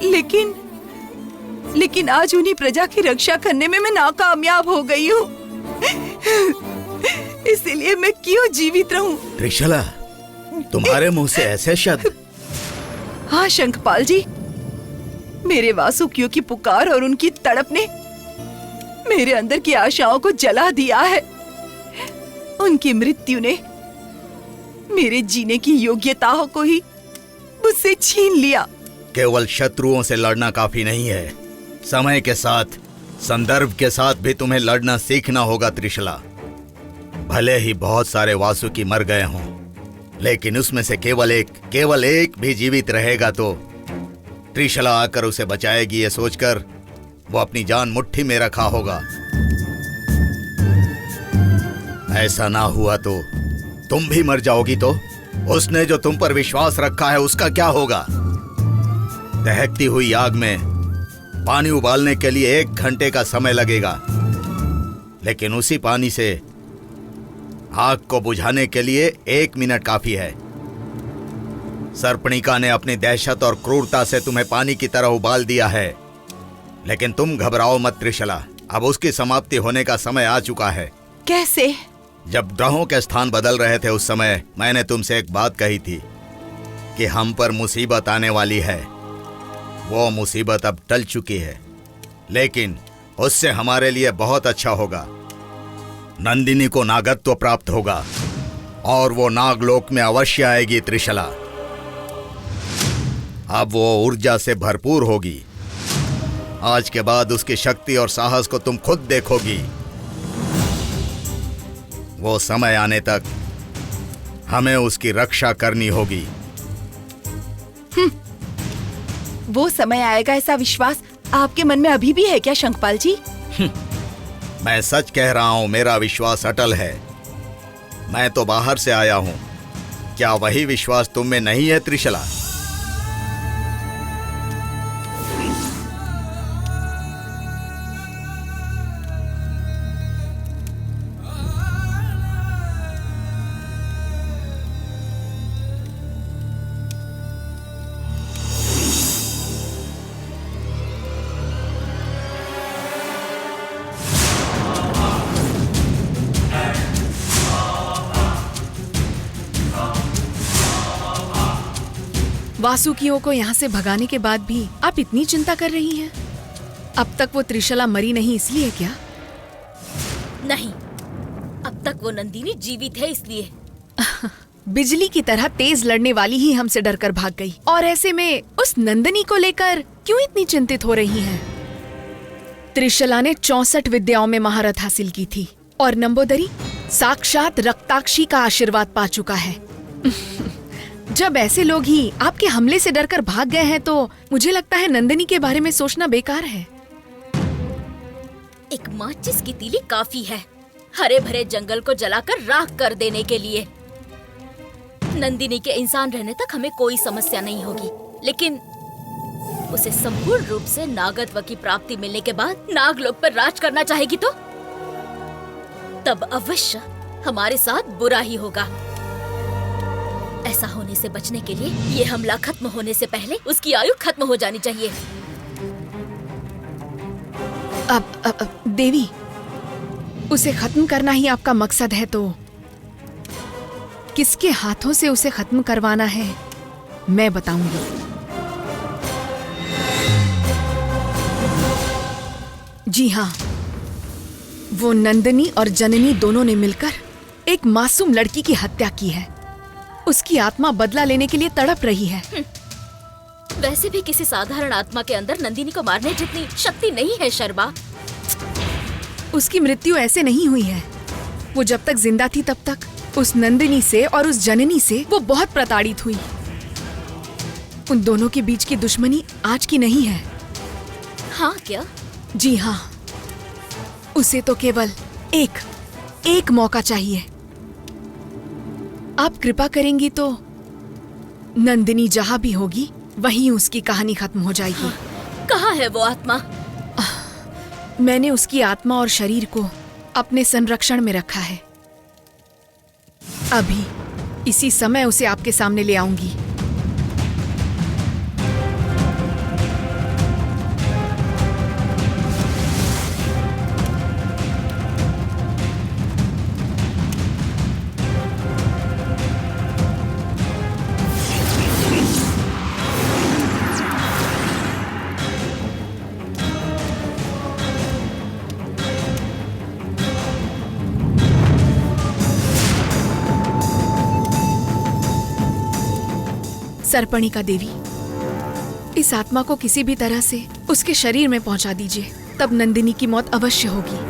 लेकिन आज उन्हीं प्रजा की रक्षा करने में मैं नाकामयाब हो गई हूँ। इसीलिए मैं क्यों जीवित रहूं? त्रिशला, तुम्हारे मुंह से ऐसे शब्द? हाँ शंखपाल जी, मेरे वासुकियों की पुकार और उनकी तड़प ने मेरे अंदर की आशाओं को जला दिया है। उनकी मृत्यु ने मेरे जीने की योग्यता को ही मुझसे छीन लिया। केवल शत्रुओं से लड़ना काफी नहीं है, समय के साथ, संदर्भ के साथ भी तुम्हें लड़ना सीखना होगा त्रिशला। भले ही बहुत सारे वासुकी मर गए हों, लेकिन उसमें से केवल एक भी जीवित रहेगा तो त्रिशला आकर उसे बचाएगी, ये सोचकर वो अपनी जान मुट्ठी में रखा होगा। ऐसा ना हुआ तो तुम भी मर जाओगी तो उसने जो तुम पर विश्वास रखा है उसका क्या होगा? दहकती हुई आग में पानी उबालने के लिए 1 घंटे का समय लगेगा, लेकिन उसी पानी से आग को बुझाने के लिए 1 मिनट काफी है। सर्पणिका ने अपनी दहशत और क्रूरता से तुम्हें पानी की तरह उबाल दिया है, लेकिन तुम घबराओ मत त्रिशला, अब उसकी समाप्ति होने का समय आ चुका है। कैसे? जब ग्रहों के स्थान बदल रहे थे उस समय मैंने तुमसे एक बात कही थी कि हम पर मुसीबत आने वाली है। वो मुसीबत अब टल चुकी है, लेकिन उससे हमारे लिए बहुत अच्छा होगा। नंदिनी को नागत्व प्राप्त होगा और वो नागलोक में अवश्य आएगी त्रिशला। अब वो ऊर्जा से भरपूर होगी। आज के बाद उसकी शक्ति और साहस को तुम खुद देखोगी। वो समय आने तक हमें उसकी रक्षा करनी होगी। वो समय आएगा ऐसा विश्वास आपके मन में अभी भी है क्या शंखपाल जी? मैं सच कह रहा हूं, मेरा विश्वास अटल है। मैं तो बाहर से आया हूं, क्या वही विश्वास तुम में नहीं है त्रिशला? वासुकियों को यहाँ से भगाने के बाद भी आप इतनी चिंता कर रही हैं? अब तक वो त्रिशला मरी नहीं इसलिए क्या? नहीं, अब तक वो नंदिनी जीवित है इसलिए। बिजली की तरह तेज लड़ने वाली ही हमसे डरकर भाग गई, और ऐसे में उस नंदिनी को लेकर क्यों इतनी चिंतित हो रही हैं? त्रिशला ने 64 विद्याओं में महारत हासिल की थी और नंबोदरी साक्षात रक्ताक्षी का आशीर्वाद पा चुका है। जब ऐसे लोग ही आपके हमले से डरकर भाग गए हैं तो मुझे लगता है नंदिनी के बारे में सोचना बेकार है। एक माचिस की तीली काफी है हरे भरे जंगल को जलाकर राख कर देने के लिए। नंदिनी के इंसान रहने तक हमें कोई समस्या नहीं होगी, लेकिन उसे संपूर्ण रूप से नागत्व की प्राप्ति मिलने के बाद नागलोक पर राज करना चाहेगी तो तब अवश्य हमारे साथ बुरा ही होगा। ऐसा होने से बचने के लिए ये हमला खत्म होने से पहले उसकी आयु खत्म हो जानी चाहिए। अब देवी, उसे खत्म करना ही आपका मकसद है तो किसके हाथों से उसे खत्म करवाना है मैं बताऊंगी। जी हाँ, वो नंदिनी और जननी दोनों ने मिलकर एक मासूम लड़की की हत्या की है। उसकी आत्मा बदला लेने के लिए तड़प रही है। वैसे भी किसी साधारण आत्मा के अंदर नंदिनी को मारने जितनी शक्ति नहीं है शर्बा। उसकी मृत्यु ऐसे नहीं हुई है। वो जब तक जिंदा थी तब तक उस नंदिनी से और उस जननी से वो बहुत प्रताड़ित हुई। उन दोनों के बीच की दुश्मनी आज की नहीं है। हाँ क्या? जी हाँ, उसे तो केवल एक मौका चाहिए। आप कृपा करेंगी तो नंदिनी जहां भी होगी वहीं उसकी कहानी खत्म हो जाएगी। हाँ, कहाँ है वो आत्मा? मैंने उसकी आत्मा और शरीर को अपने संरक्षण में रखा है। अभी इसी समय उसे आपके सामने ले आऊंगी। सर्पणिका देवी, इस आत्मा को किसी भी तरह से उसके शरीर में पहुंचा दीजिए, तब नंदिनी की मौत अवश्य होगी।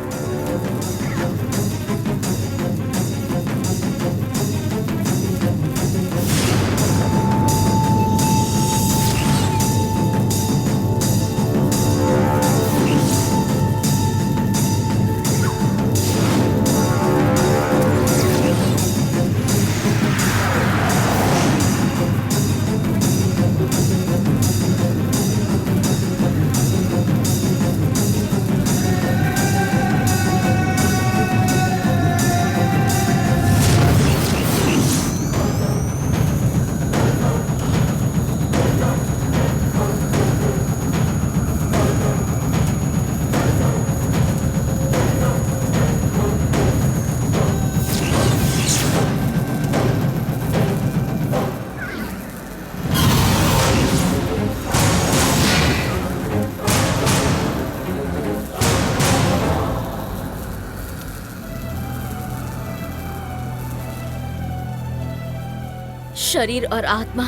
शरीर और आत्मा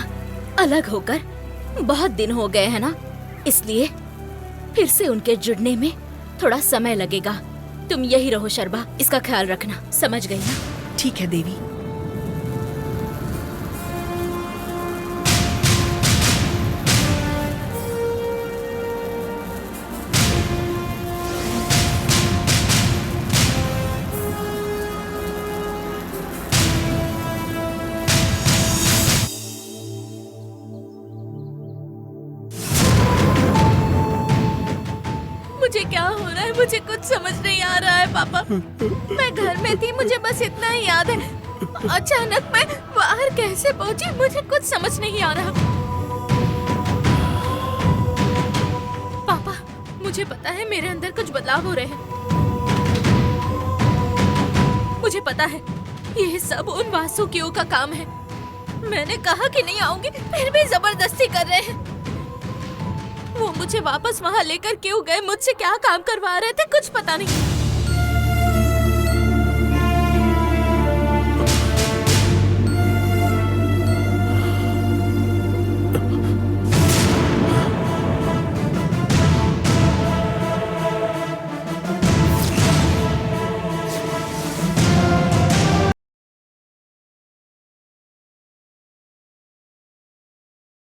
अलग होकर बहुत दिन हो गए हैं ना, इसलिए फिर से उनके जुड़ने में थोड़ा समय लगेगा। तुम यही रहो शर्बा, इसका ख्याल रखना, समझ गई ना? ठीक है देवी। मुझे क्या हो रहा है, मुझे कुछ समझ नहीं आ रहा है पापा। मैं घर में थी, मुझे बस इतना ही याद है। अचानक मैं बाहर कैसे पहुंची, मुझे कुछ समझ नहीं आ रहा। पापा, मुझे पता है मेरे अंदर कुछ बदलाव हो रहे हैं। मुझे पता है ये सब उन वासुकियों का काम है। मैंने कहा कि नहीं आऊंगी, फिर भी जबरदस्ती कर रहे हैं। वो मुझे वापस वहाँ लेकर क्यों गए, मुझसे क्या काम करवा रहे थे, कुछ पता नहीं।